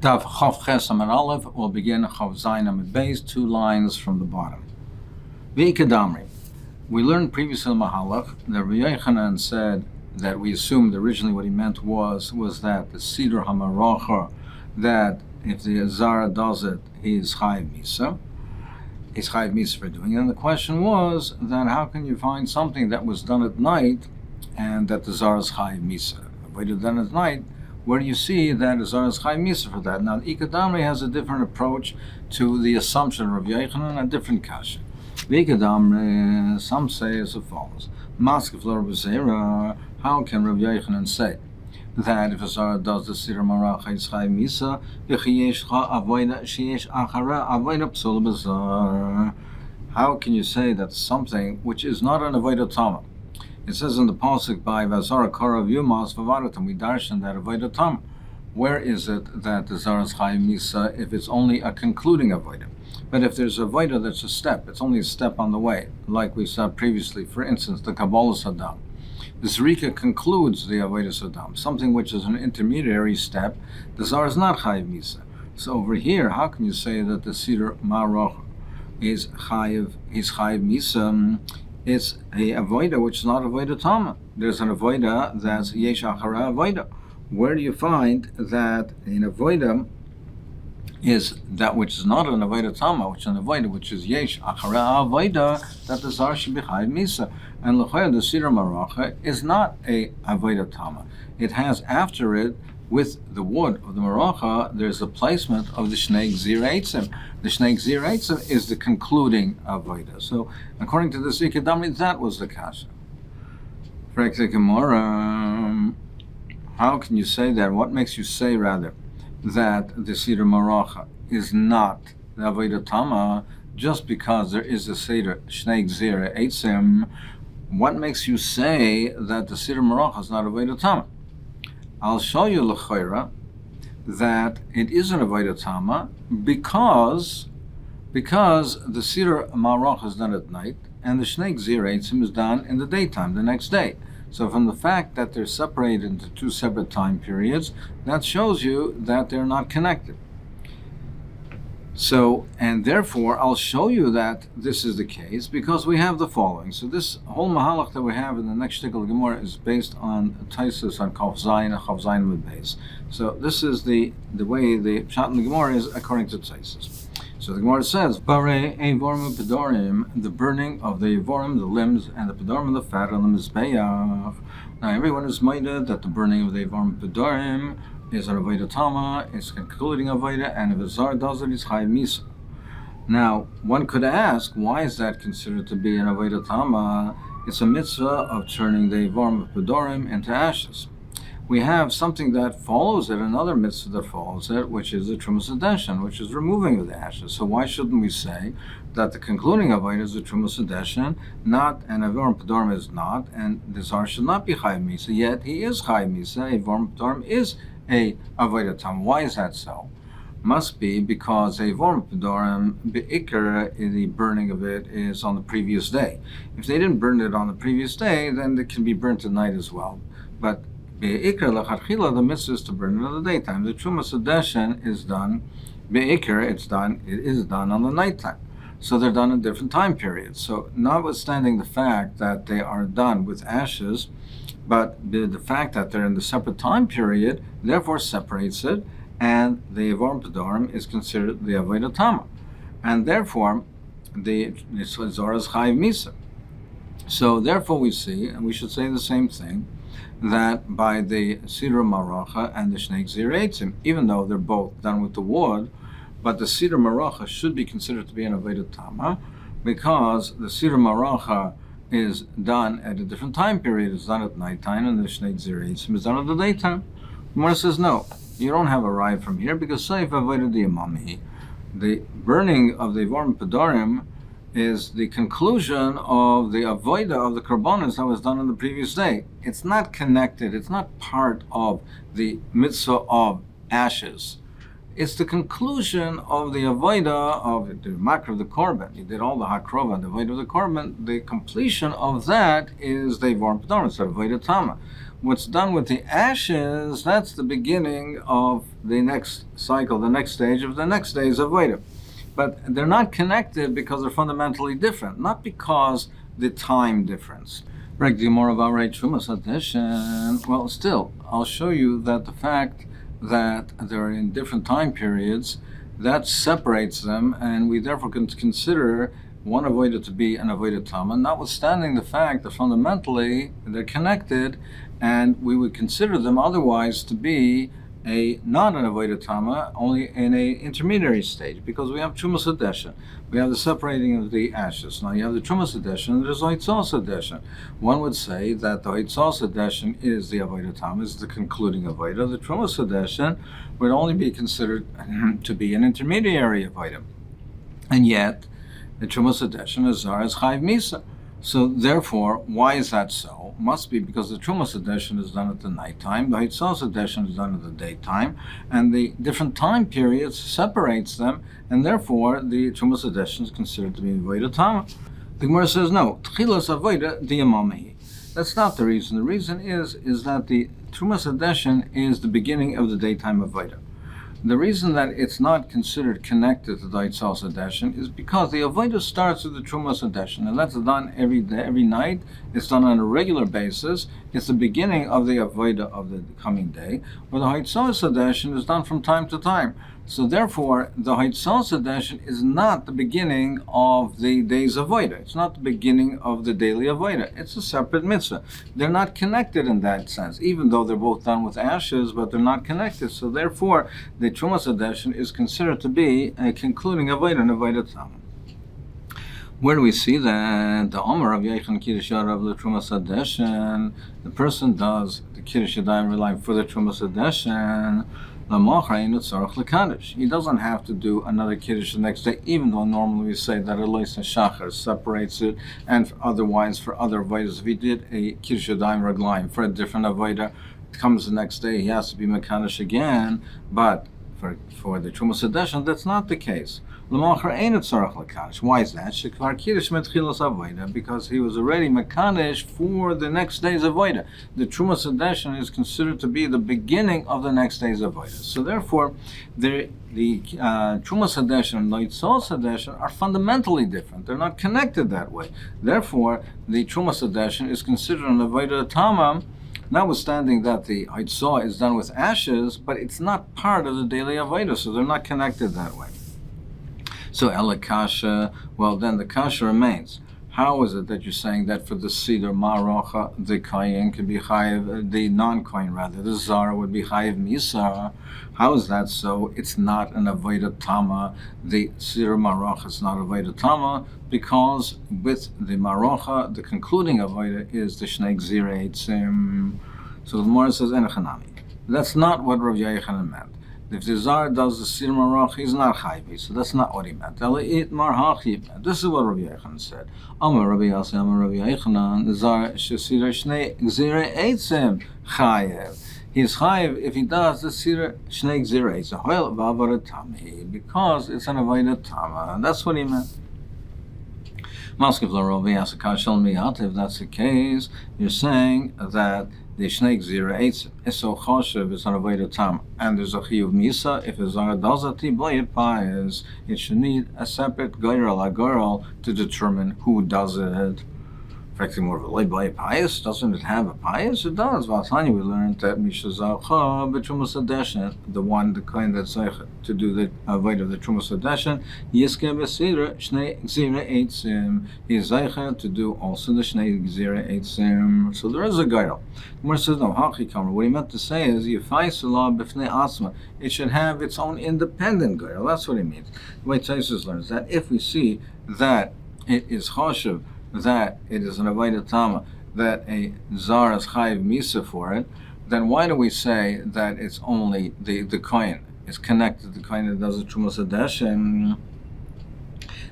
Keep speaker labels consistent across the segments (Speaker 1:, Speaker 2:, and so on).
Speaker 1: Daf Chof Ches Amud Aleph will begin Chof Zayin Amud Beis, 2 lines from the bottom. V'ikadamri. We learned previously in Mahalach that Rabbi Yochanan said that we assumed originally what he meant was that the Siddur HaMarocha, that if the Zara does it, he is Chayiv Misa. He's Chayiv Misa for doing it. And the question was that how can you find something that was done at night and that the Zara is Chayiv Misa? If we did done at night, where do you see that the Zara is Chayiv Misa for that? Now, the Ikadamri has a different approach to the assumption of Rabbi Yochanan, a different kasha. The Ikadamri, some say as follows: how can Rabbi Yochanan say that if a Zara does the Siddur Maracha is Chayiv Misa, how can you say that something which is not an avodah tama? It says in the pasuk by Vazara Karav Yumas Vavaratam, we darshan that avodah tama. Where is it that the Zara is Chayiv Misa if it's only a concluding avodah? But if there's a avodah that's a step, it's only a step on the way, like we saw previously. For instance, the Kabbalah Saddam. The Zrika concludes the avodah Saddam, something which is an intermediary step. The Zara is not Chayiv Misa. So over here, how can you say that the Siddur Maracha is Chayiv Misa? It's a avodah which is not avodah tama. There's an avodah that's yesh achara avodah. Where do you find that an avodah is that which is not an avodah tama, which is an avodah which is yesh achara avodah, that the zar should be chayiv misa? And l'chayah, the Siddur Maracha is not a avodah tama. It has after it, with the wood of the Maracha, there's the placement of the Shnei Gzir Eitzim. The Shnei Gzir Eitzim is the concluding avodah. So, according to the Ikadamri, that was the kasha. How can you say that? What makes you say, rather, that the Siddur Maracha is not the avodah tama just because there is a Seder Shnei Gzir Eitzim? What makes you say that the Siddur Maracha is not avodah tama? I'll show you l'chayra that it is an avodah tama because the Siddur Maracha is done at night and the Shnei Gzir Eitzim is done in the daytime, the next day. So from the fact that they're separated into 2 separate time periods, that shows you that they're not connected. So, and therefore, I'll show you that this is the case because we have the following. So this whole mahalach that we have in the next shtickle Gemara is based on Taisus on Chof Zayin and Chof Zayin with base. So this is the way the pshat in the Gemara is according to Taisus. So the Gemara says, Bare Evorim Pedorim, the burning of the Evorim, the limbs, and the Pedorim and the fat on the Mizbeach. Now everyone is minded that the burning of the Evorim Pedorim is an avodah tama, it's concluding avodah, and if a zar does it, it's chayiv misa. Now, one could ask, why is that considered to be an avodah tama? It's a mitzvah of turning the evorim of pedorim into ashes. We have something that follows it, another mitzvah that follows it, which is the trumas hadeshen, which is removing of the ashes. So why shouldn't we say that the concluding avodah is the trumas hadeshen, not, and evorim pedorim is not, and the zar should not be chayiv misa, yet he is chayiv misa, evorim pedorim is a avodah tama. Why is that so? Must be because a evorim pedorim beikar, the burning of it is on the previous day. If they didn't burn it on the previous day, then it can be burnt at night as well. But beikar lachatchila, the mitzvah is to burn it in the daytime. The trumas hadeshen is done beikar. It is done on the nighttime. So they're done in different time periods. So notwithstanding the fact that they are done with ashes, but the fact that they're in the separate time period, therefore separates it, and the Evorim Pedorim is considered the avodah tama, and therefore the Zara is Chayiv Misa. So therefore we see, and we should say the same thing, that by the Siddur Maracha and the Shnei Gzir Eitzim, even though they're both done with the wood, but the Siddur Maracha should be considered to be an avodah tama because the Siddur Maracha is done at a different time period. It's done at nighttime, and the Shnei Gzir Eitzim is done at the daytime. Gemara says, no, you don't have a ride from here, because Seif avodah diyamami, the burning of the Evorim Pedorim is the conclusion of the avodah of the karbonos that was done on the previous day. It's not connected, it's not part of the mitzvah of ashes. It's the conclusion of the avodah of the makar of the korban. You did all the hakrova and the avodah of the korban. The completion of that is the vorm p'dor, it's a avodah tama. What's done with the ashes, that's the beginning of the next cycle, the next stage of the next day's avodah. But they're not connected because they're fundamentally different, not because the time difference. Well, still, I'll show you that the fact that they're in different time periods, that separates them, and we therefore can consider one avodah to be an avodah tama, notwithstanding the fact that fundamentally they're connected, and we would consider them otherwise to be not an avodah tama, only in a intermediary stage, because we have trumas hadeshin, we have the separating of the ashes. Now you have the trumas hadeshin, and there's hoitzos hadeshin. One would say that the hoitzos hadeshin is the avodah tama, is the concluding avodah. The trumas hadeshin would only be considered to be an intermediary avodah, and yet the trumas hadeshin is zar as chayv misa. So therefore, why is that so? Must be because the Trumas edition is done at the nighttime, the Hitzos edition is done at the daytime, and the different time periods separates them, and therefore the Trumas edition is considered to be Avodah Tama. The Gemara says, no, Tchilas Avodah Diyamamahi. That's not the reason. The reason is that the Trumas edition is the beginning of the daytime Avodah. The reason that it's not considered connected to the Hitzos Hadeshin is because the Avodah starts with the Trumas Hadeshin, and that's done every day, every night. It's done on a regular basis. It's the beginning of the Avodah of the coming day, where the Hitzos Hadeshin is done from time to time. So therefore, the Hitzos Hadeshin is not the beginning of the day's Avodah. It's not the beginning of the daily Avodah. It's a separate mitzvah. They're not connected in that sense, even though they're both done with ashes, but they're not connected. So therefore, the Trumas Hadeshin is considered to be a concluding Avodah and Avodah Tama. Where do we see that? The Omer of Yechan Kiddush of the Trumas Hadeshin, the person does the Kiddush Yadayim relying for the Trumas Hadeshin. He doesn't have to do another Kiddush the next day, even though normally we say that Elois Shachar separates it, and otherwise for other Avodas, if he did a Kiddush Yadayim Raglayim for a different Avodah, it comes the next day, he has to be Mekadosh again, but for the Trumas Hadeshin, that's not the case. Why is that? Because he was already Mekadosh for the next day's Avodah. The Trumas Hadeshin is considered to be the beginning of the next day's Avodah. So therefore, the Trumas Hadeshin and Hitzos Hadeshin are fundamentally different. They're not connected that way. Therefore, the Trumas Hadeshin is considered an Avodah Tama, notwithstanding that the Hitzah is done with ashes, but it's not part of the daily Avodah, so they're not connected that way. So Ela Kasha, well then the Kasha remains. How is it that you're saying that for the Seder Marocha, the Kayin could be Chayiv, the non-Kayin rather, the Zara would be Chayiv Misa? How is that so? It's not an Avodah Tama. The Seder Marocha is not Avodah Tama, because with the Marocha, the concluding Avodah is the Shnei Gzirei Eitzim. So the Gemara says, Enechanami. That's not what Rav Yochanan meant. If the Zar does the Seder Marach, he's not Chayvi, so that's not what he meant. This is what Rabbi Yochanan said. Amar Rabbi Yasi, Amar Rabbi Yochanan, the Zar Shesira Shnei Gzirei Eitzim Chayev. He's Chayev if he does the Seder Shnei Gzirei Eitzim, because it's an Avodah Tama, and that's what he meant. If that's the case, you're saying that the Shnei Gzirei Eitzim is so choshev, it's an Avodah Tama, and there's a Chiyuv Misa. If a Zara does it, it should need a separate Geirel, a girl, to determine who does it. In fact, more of a lay pious. Doesn't it have a pious? It does. Vatani, we learned that Misha Zacha b'Trumas Hadeshin, the one, the kind that's to do the avodah of the Trumas Hadeshin, Yiske b'Seder Shnei Gzirei Eitzim. He is Zaycha to do also the Shnei Gzirei Eitzim. So there is a Geirel. Gemara says no. Hachi Kamer. What he meant to say is Yifai Salah b'Fnei Asma. It should have its own independent Geirel. That's what he means. The way Taisus learns that if we see that it is choshev, that it is an Avodah Tama, that a Zar is Chayiv Misa for it, then why do we say that it's only the Kohen is connected to the Kohen that does the Trumas Hadeshin?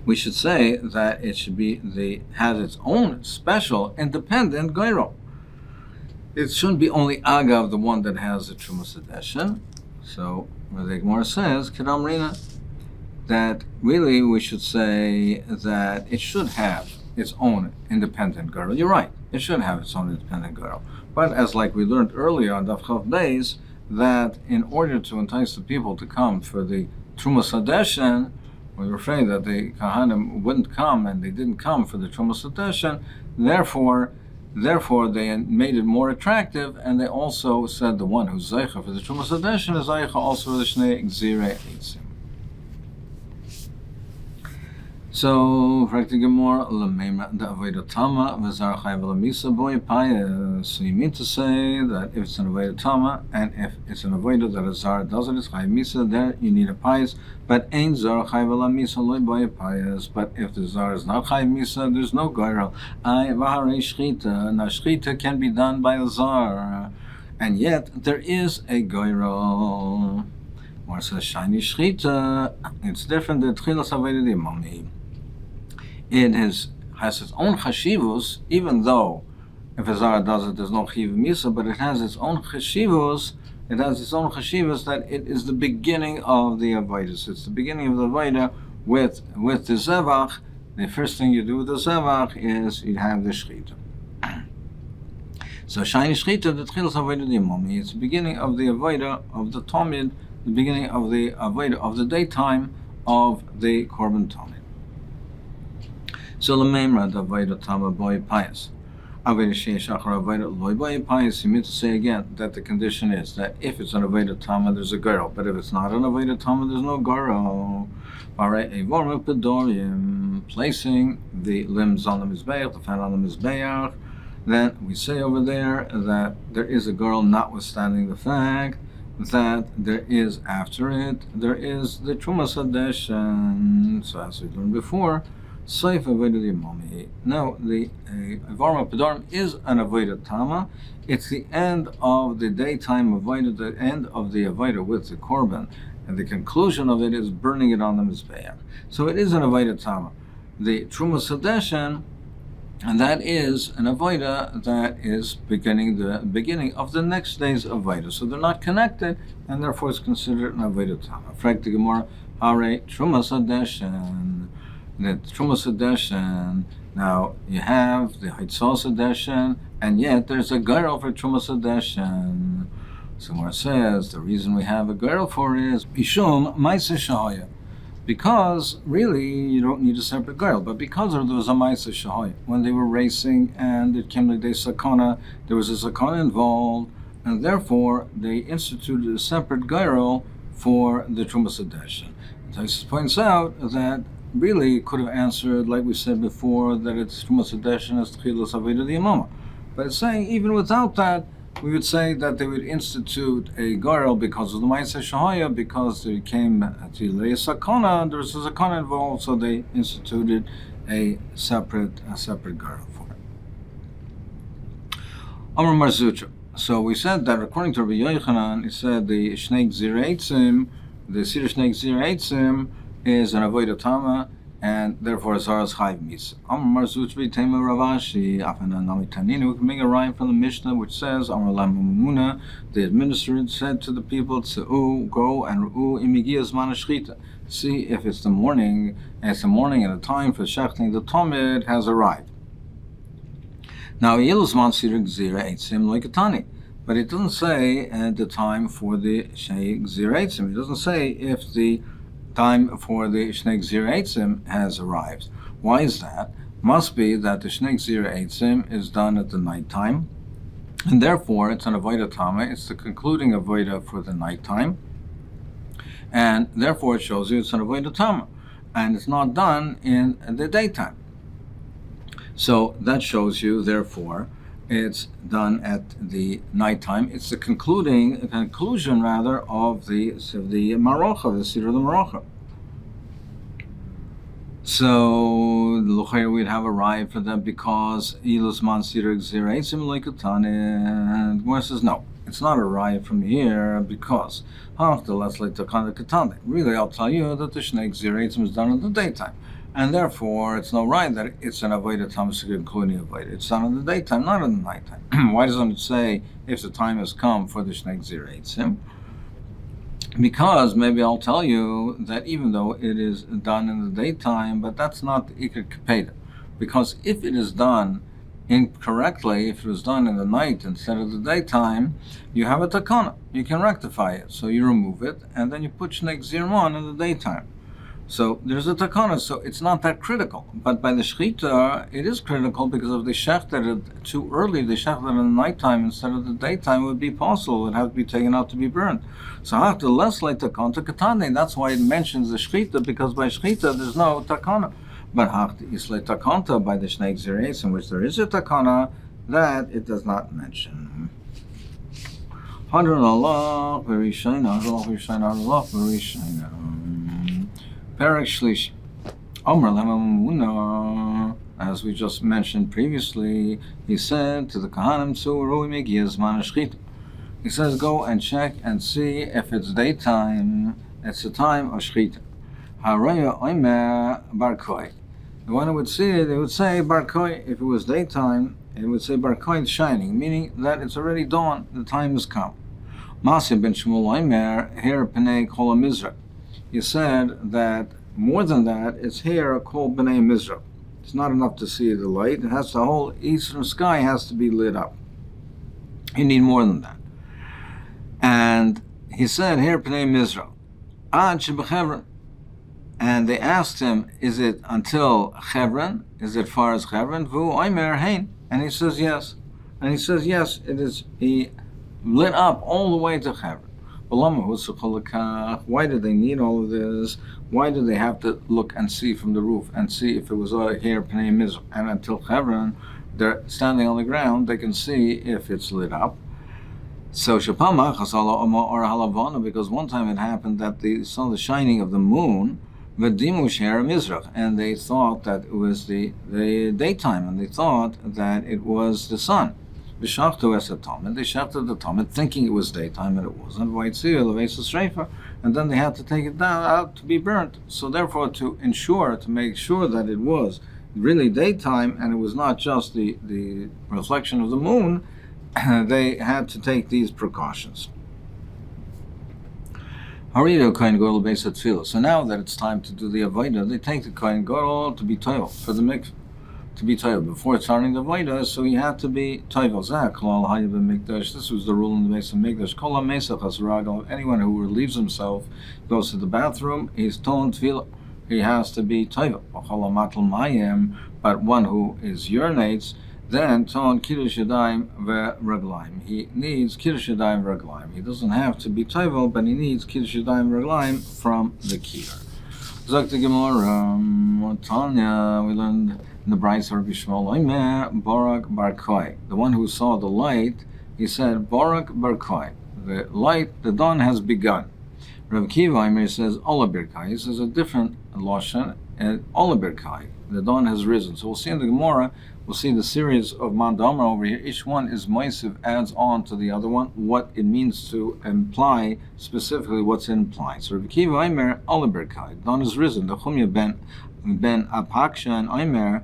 Speaker 1: We should say that it should be has its own special independent Geirel. It shouldn't be only Agav, the one that has the Trumas Hadeshin, So the Gemara says, Kedamrina, that really we should say that it should have its own independent girdle. You're right, it should have its own independent girdle. But as like we learned earlier on Daf Chav Beis, that in order to entice the people to come for the Trumas Hadeshin, we were afraid that the Kahanim wouldn't come, and they didn't come for the Trumas Hadeshin. Therefore, they made it more attractive, and they also said the one who's Zeicha for the Trumas Hadeshin is Zeicha also for the Shnei Gzirei Eitzim. So, so you mean to say that if it's an avodah tama, and if it's an avodah that a zar does it, it's chayav misa, there you need a payas, but ein zar chayav ala misa loy boy payas. But if the zar is not chayav misa, there's no goyrel. Vaharei shchita, now shchita can be done by a zar, and yet there is a goyrel. Or says shiny shchita, it's different than tchilas avodah di mami. It has its own chashivus, even though if a zara does it, there's no chiv misa, but it has its own chashivus. It has its own chashivus that it is the beginning of the avodah. It's the beginning of the avodah with the zevach. The first thing you do with the zevach is you have the shchita. So shiny shchita, the tchilas avodah di mami. It's the beginning of the avodah of the tomid, the beginning of the avodah of the daytime of the korban tomid. So l'meimra d'avodah tama boy pious. Avodah sheish achar avodah loy boy pious. You mean to say again that the condition is that if it's an avodah tama, there's a girl, but if it's not an avodah tama, there's no girl. Placing the limbs on the mizbeach, the fat on the mizbeach, then we say over there that there is a girl, notwithstanding the fact that there is after it, there is the Trumas Hadeshin. So as we learned before, Seif Avodah Yomami. Now, the Varma Pedarim is an Avodah Tama. It's the end of the daytime Avodah, the end of the Avodah with the Korban, and the conclusion of it is burning it on the Mizbeach. So it is an Avodah Tama. The Trumas Hadeshin, and that is an avodah that is the beginning of the next day's avodah. So they're not connected, and therefore it's considered an avodah tama. Frag the Gemara, Hare Trumas Hadeshin. The Trumas Hadeshin. Now you have the Hitzos Hadeshin, and yet there's a girl for Trumas Hadeshin. So Gemara says the reason we have a girl for it is Mishum Masechet Yoma. Because really you don't need a separate girl, but because there was a Masechet Yoma when they were racing and it came like sakana, there was a sakana involved, and therefore they instituted a separate girl for the Trumas Hadeshin. Taisus points out that really could have answered, like we said before, that it's Trumas Hadeshin as Tchilas Avodah Yomama. But it's saying even without that, we would say that they would institute a girl because of the Masechet Yoma, because they came to lay a sakana, there was a sakana involved, so they instituted a separate girl for it. Amar Marzucha. So we said that according to Rabbi Yochanan, he said the Shnei Gzirei Eitzim, the Sira Shnei Gzirei Eitzim is an avodah tama, and therefore Zara's Chayiv Misa. Amar Marzuch v'Tema Ravashi, Afana Nami Tanina. We can make a rhyme from the Mishnah which says, Amar Lam Mumuna, the administrator said to the people, Tseu, go and Ru'u Imigiyas Mana Shchita. See if it's the morning, and it's the morning and the time for shechting the Tomid has arrived. Now, Yeluzman Sira Gzirei Eitzim Loikatani. But it doesn't say at the time for the Shnei Gzirei Eitzim. It doesn't say if the time for the Shnei Gzirei Eitzim has arrived. Why is that? Must be that the Shnei Gzirei Eitzim is done at the nighttime, and therefore it's an avodah tama. It's the concluding avodah for the nighttime, and therefore it shows you it's an avodah tama, and it's not done in the daytime. So that shows you, therefore, it's done at the nighttime. It's the conclusion of the Marocha, the Siddur of the Marocha. So we'd have a riot for them because Ilus Man Siddur Gzirei Eitzim Loikatane. And Gemara says no, it's not a riot from here because really I'll tell you that the Shnei Gzirei Eitzim is done in the daytime. And therefore, it's no right that it's an avodah tama, including avodah. It's done in the daytime, not in the nighttime. Why doesn't it say if the time has come for the Shnei Gzirei Eitzim? Because maybe I'll tell you that even though it is done in the daytime, but that's not the Iker Kapeda. Because if it is done incorrectly, if it was done in the night instead of the daytime, you have a takana. You can rectify it. So you remove it, and then you put Shnei Gzirim in the daytime. So there's a takana, so it's not that critical. But by the shchita, it is critical because if they shechted it too early, they shechted it in the nighttime instead of the daytime, it would be possible. It would have to be taken out to be burned. So after less like takana katane, that's why it mentions the shchita, because by shchita there's no takana. But hafta isle takanta by the Shnei Gziros, in which there is a takana, that it does not mention. Hadron Allah, very shine, Allah, very shine, Allah, very shine. Perak Shlish. As we just mentioned previously, he said to the Kahanim, he says, go and check and see if it's daytime, it's the time of Shchita. When it would see it, it would say Barkoi. If it was daytime, it would say Barkoi shining, meaning that it's already dawn, the time has come. Masya ben Shmuel Oimer, here Penei Kol Mizra. He said that more than that, it's here called B'nai Mizra. It's not enough to see the light. It has the whole eastern sky has to be lit up. You need more than that. And he said here B'nai Mizra, Ad Shebechevron. And they asked him, is it until Chevron? Is it far as Chevron? Vu Oimer Hein. And he says yes. And he says yes, it is. He lit up all the way to Chevron. Why did they need all of this? Why did they have to look and see from the roof and see if it was here Pnei Mizrach? And until Chevron, they're standing on the ground, they can see if it's lit up. So because one time it happened that they saw the shining of the moon, and they thought that it was the daytime, and they thought that it was the sun. They shechted the Talmud thinking it was daytime, and it wasn't. And then they had to take it out to be burnt. So therefore, to make sure that it was really daytime and it was not just the reflection of the moon, they had to take these precautions. So now that it's time to do the avodah, they take the kohen gadol to be toivel for the mikveh. To be toivel before starting the avodah, so he had to be toivel. This was the rule in the base of mikdash. Anyone who relieves himself, goes to the bathroom, he's told tefillah. He has to be toivel. But one who urinates, then ton kiddush yadayim ve'raglaim. He needs kiddush yadayim ve'raglaim. He doesn't have to be toivel, but he needs kiddush yadayim ve'raglaim from the kiver. Zok the Gemara, Tanya, we learned in the Brayso Rabbi Shmuel Oimer Barak Bar Koi. The one who saw the light, he said Barak Bar Koi. The light, the dawn has begun. Rav Kiva Oimer says Ola Birkai. He says a different lashon, and Ola Birkai. The dawn has risen. So we'll see in the Gemara. We'll see the series of Mandamar over here. Each one is Moisiv, adds on to the other one what it means to imply, specifically what's implied. So Rabbi Kiva Oimer Ola Birkai. Dawn is risen. The Chumya ben Apaksha and Oimer,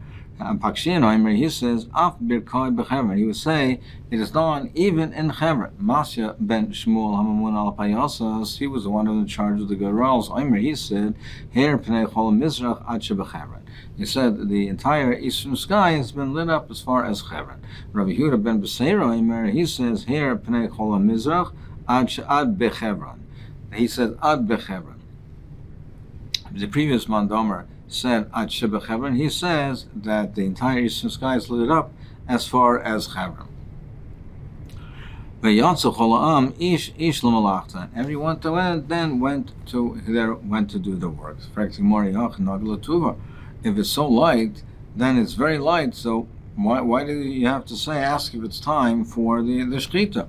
Speaker 1: he says, Af Birkai Bechevron. He would say, it is dawn even in Chevron. Masya ben Shmuel Hamamun al Payasas, he was the one in charge of the Gerals. Oimer, he said, Her Pnei Chol Mizrach Ad Shebechevron. He said the entire eastern sky has been lit up as far as Chevron. Rabbi Yehuda ben Beseira Oimer, he says, Her Pnei Chol Mizrach Ad Bechevron. He said, Ad Bechevron. The previous Mandomer said Ad Shebechevron. He says that the entire eastern sky is lit up as far as Chevron. Everyone then went to do the work. If it's so light, then it's very light. So why do you have to ask if it's time for the shchita?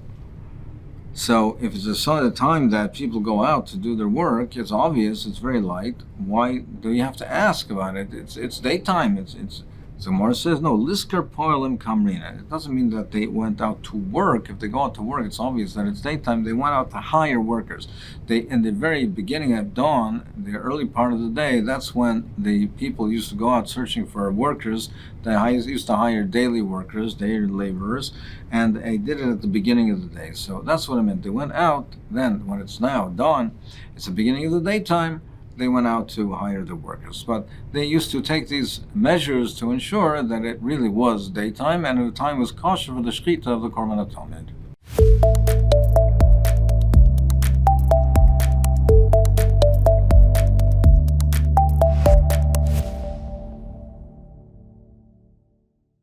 Speaker 1: So if it's a time that people go out to do their work, it's obvious, it's very light. Why do you have to ask about it? It's daytime. It's So Gemara says, no, lisker poelim kamrina. It doesn't mean that they went out to work. If they go out to work, it's obvious that it's daytime. They went out to hire workers. In the very beginning of dawn, the early part of the day, that's when the people used to go out searching for workers. They used to hire daily workers, daily laborers, and they did it at the beginning of the day. So that's what I meant. They went out then, when it's now dawn, it's the beginning of the daytime, they went out to hire the workers. But they used to take these measures to ensure that it really was daytime and the time was kosher for the shlit of the korban atonement.